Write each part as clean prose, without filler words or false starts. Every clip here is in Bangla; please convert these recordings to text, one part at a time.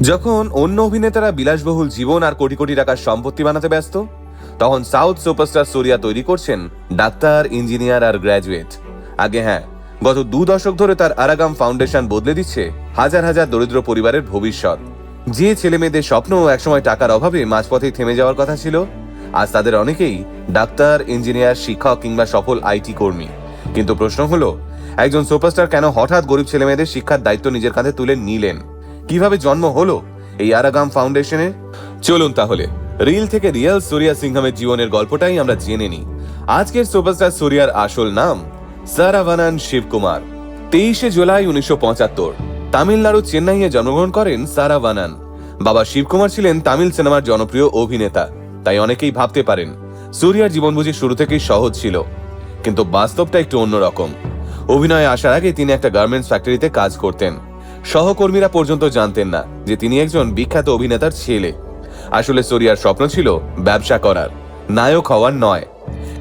যখন অন্য অভিনেতারা বিলাসবহুল জীবন আর কোটি কোটি টাকার সম্পত্তি বানাতে ব্যস্ত, তখন সাউথ সুপারস্টার সূর্যা তৈরি করছেন ডাক্তার, ইঞ্জিনিয়ার আর গ্র্যাজুয়েট। আগে হ্যাঁ, গত 2 দশক ধরে তার আরাগাম ফাউন্ডেশন বদলে দিচ্ছে হাজার হাজার দরিদ্র পরিবারের ভবিষ্যৎ। যে ছেলে মেয়েদের স্বপ্ন একসময় টাকার অভাবে মাঝপথেই থেমে যাওয়ার কথা ছিল, আজ তাদের অনেকেই ডাক্তার, ইঞ্জিনিয়ার, শিক্ষক কিংবা সফল আইটি কর্মী। কিন্তু প্রশ্ন হলো, একজন সুপারস্টার কেন হঠাৎ গরিব ছেলে মেয়েদের শিক্ষার দায়িত্ব নিজের কাঁধে তুলে নিলেন? কিভাবে জন্ম হলো এই আরাগাম ফাউন্ডেশনের? চলুন তাহলে রিল থেকে রিয়েল সূর্যা সিংহামের জীবনের গল্পটাই আমরা জেনে নিই। আজকের সুপারস্টার সূর্যার আসল নাম সারাভানান শিবকুমার। 23 জুলাই 1975 তামিলনাড়ু চেন্নাইয়ে জন্মগ্রহণ করেন সারাভানান। বাবা শিবকুমার ছিলেন তামিল সিনেমার জনপ্রিয় অভিনেতা, তাই অনেকেই ভাবতে পারেন সূর্যার জীবন বুঝি শুরু থেকেই সহজ ছিল। কিন্তু বাস্তবটা একটু অন্যরকম। অভিনয়ে আসার আগে তিনি একটা গার্মেন্টস ফ্যাক্টরিতে কাজ করতেন। সহকর্মীরা পর্যন্ত জানতেন না যে তিনি একজন বিখ্যাত অভিনেতার ছেলে। আসলে সূর্যার স্বপ্ন ছিল ব্যবসা করার, নায়ক হওয়ার নয়।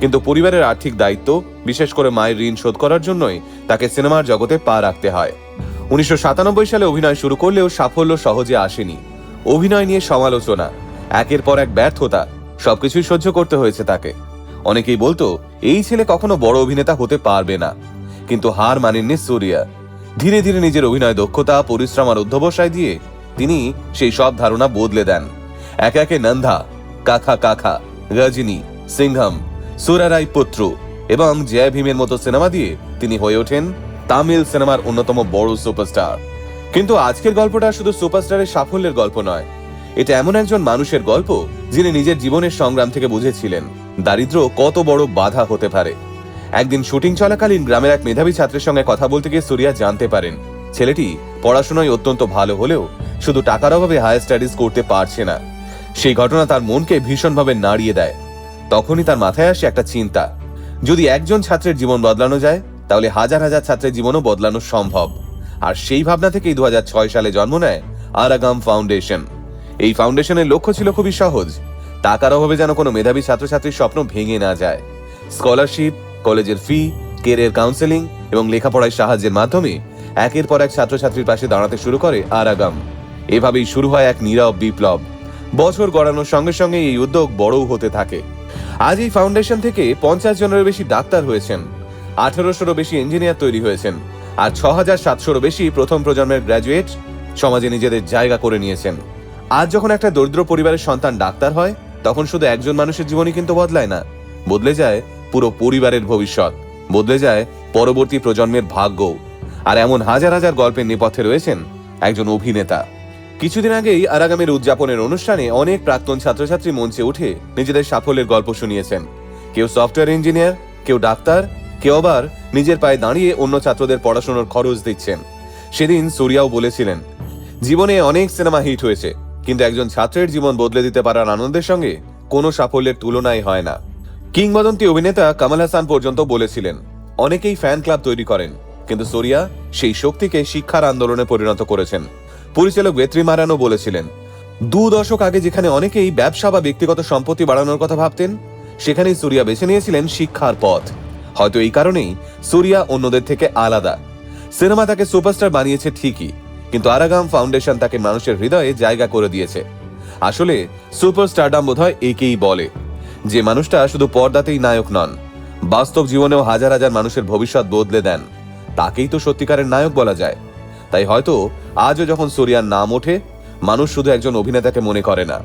কিন্তু পরিবারের আর্থিক দায়িত্ব, বিশেষ করে মায়ের ঋণ শোধ করার জন্যই তাকে সিনেমার জগতে পা রাখতে হয়। 1997 সালে অভিনয় শুরু করলেও সাফল্য সহজে আসেনি। অভিনয় নিয়ে সমালোচনা, একের পর এক ব্যর্থতা, সবকিছুই সহ্য করতে হয়েছে তাকে। অনেকেই বলতো এই ছেলে কখনো বড় অভিনেতা হতে পারবে না। কিন্তু হার মানেননি সূর্যা। ধীরে ধীরে নিজের অভিনয় দক্ষতা, পরিশ্রম আর অধ্যবসায় দিয়ে তিনি সেই সব ধারণা বদলে দেন। একে একে নন্দা, কাকা কাকা, গজনী, সিংহম, সুরারাই পুত্র এবং জয় ভীমের মতো সিনেমা দিয়ে তিনি হয়ে ওঠেন তামিল সিনেমার অন্যতম বড় সুপারস্টার। কিন্তু আজকের গল্পটা শুধু সুপারস্টারের সাফল্যের গল্প নয়, এটা এমন একজন মানুষের গল্প যিনি নিজের জীবনের সংগ্রাম থেকে বুঝেছিলেন দারিদ্র্য কত বড় বাধা হতে পারে। একদিন শুটিং চলাকালীন গ্রামের এক মেধাবী ছাত্রের সঙ্গে কথা বলতে গিয়ে সূর্যা জানতে পারেন ছেলেটি পড়াশোনায় অত্যন্ত ভালো হলেও শুধু টাকার অভাবে হায়ার স্টাডিজ করতে পারছে না। সেই ঘটনা তার মনকে ভীষণভাবে নাড়িয়ে দেয়। তখনই তার মাথায় আসে একটা চিন্তা, যদি একজন ছাত্রের জীবন বদলানো যায়, তাহলে হাজার হাজার ছাত্রের জীবনও বদলানো সম্ভব। আর সেই ভাবনা থেকেই 2006 সালে জন্ম নেয় আরাগাম ফাউন্ডেশন। এই ফাউন্ডেশনের লক্ষ্য ছিল খুবই সহজ, টাকার অভাবে যেন কোনো মেধাবী ছাত্রছাত্রীর স্বপ্ন ভেঙে না যায়। স্কলারশিপ, কলেজের ফি, ক্যারিয়ার কাউন্সেলিং এবং লেখাপড়ায় সাহায্যের মাধ্যমে একের পর এক ছাত্রছাত্রীর পাশে দাঁড়াতে শুরু করে আরাগাম। এভাবেই শুরু হয় এক নীরব বিপ্লব। বছর গড়ানোর সঙ্গে সঙ্গে এই উদ্যোগ বড়ও হতে থাকে। আজ এই ফাউন্ডেশন থেকে 50 জনেরও বেশি ডাক্তার হয়েছেন, 1800-রও বেশি ইঞ্জিনিয়ার তৈরি হয়েছেন, আর 6700-রও বেশি প্রথম প্রজন্মের গ্র্যাজুয়েট সমাজে নিজেদের জায়গা করে নিয়েছেন। আজ যখন একটা দরিদ্র পরিবারের সন্তান ডাক্তার হয়, তখন শুধু একজন মানুষের জীবনই কিন্তু বদলায় না, বদলে যায় পুরো পরিবারের ভবিষ্যৎ, বদলে যায় পরবর্তী প্রজন্মের ভাগ্য। আর এমন হাজার হাজার গল্পের নেপথ্যে রয়েছেন একজন অভিনেতা। কিছুদিন আগেই আরাগামের উদযাপনের অনুষ্ঠানে অনেক প্রাক্তন ছাত্রছাত্রী মঞ্চে উঠে নিজেদের সাফল্যের গল্প শুনিয়েছেন। কেউ সফটওয়্যার ইঞ্জিনিয়ার, কেউ ডাক্তার, কেউ আবার নিজের পায়ে দাঁড়িয়ে অন্য ছাত্রদের পড়াশোনার খরচ দিচ্ছেন। সেদিন সূর্যাও বলেছিলেন, জীবনে অনেক সিনেমা হিট হয়েছে, কিন্তু একজন ছাত্রের জীবন বদলে দিতে পারার আনন্দের সঙ্গে কোনো সাফল্যের তুলনাই হয় না। কিংবদন্তি অভিনেতা কমল হাসান পর্যন্ত বলেছিলেন, অনেকেই ফ্যান ক্লাব তৈরি করেন, কিন্তু সূর্যা সেই শক্তিকে শিক্ষার আন্দোলনে পরিণত করেছেন। পরিচালক ভেত্রিমারানও বলেছিলেন, 2 দশক আগে যেখানে অনেকেই ব্যবসা বা ব্যক্তিগত সম্পত্তি বাড়ানোর কথা ভাবতেন, সেখানেই সূর্যা বেছে নিয়েছিলেন শিক্ষার পথ। হয়তো এই কারণেই সূর্যা অন্যদের থেকে আলাদা। সিনেমা তাকে সুপারস্টার বানিয়েছে ঠিকই, কিন্তু আরাগাম ফাউন্ডেশন তাকে মানুষের হৃদয়ে জায়গা করে দিয়েছে। আসলে সুপারস্টারডাম বোধহয় একেই বলে, যে মানুষটা শুধু পর্দাতেই নায়ক নন, বাস্তব জীবনেও হাজার হাজার মানুষের ভবিষ্যৎ বদলে দেন, তাকেই তো সত্যিকারের নায়ক বলা যায়। তাই হয়তো আজও যখন সূর্যার নাম ওঠে, মানুষ শুধু একজন অভিনেতাকে মনে করে না,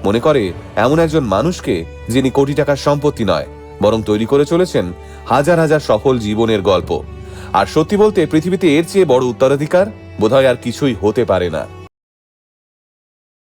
মনে করে এমন একজন মানুষকে যিনি কোটি টাকার সম্পত্তি নয়, বরং তৈরি করে চলেছেন হাজার হাজার সফল জীবনের গল্প। আর সত্যি বলতে পৃথিবীতে এর চেয়ে বড় উত্তরাধিকার বোধহয় আর কিছুই হতে পারে না।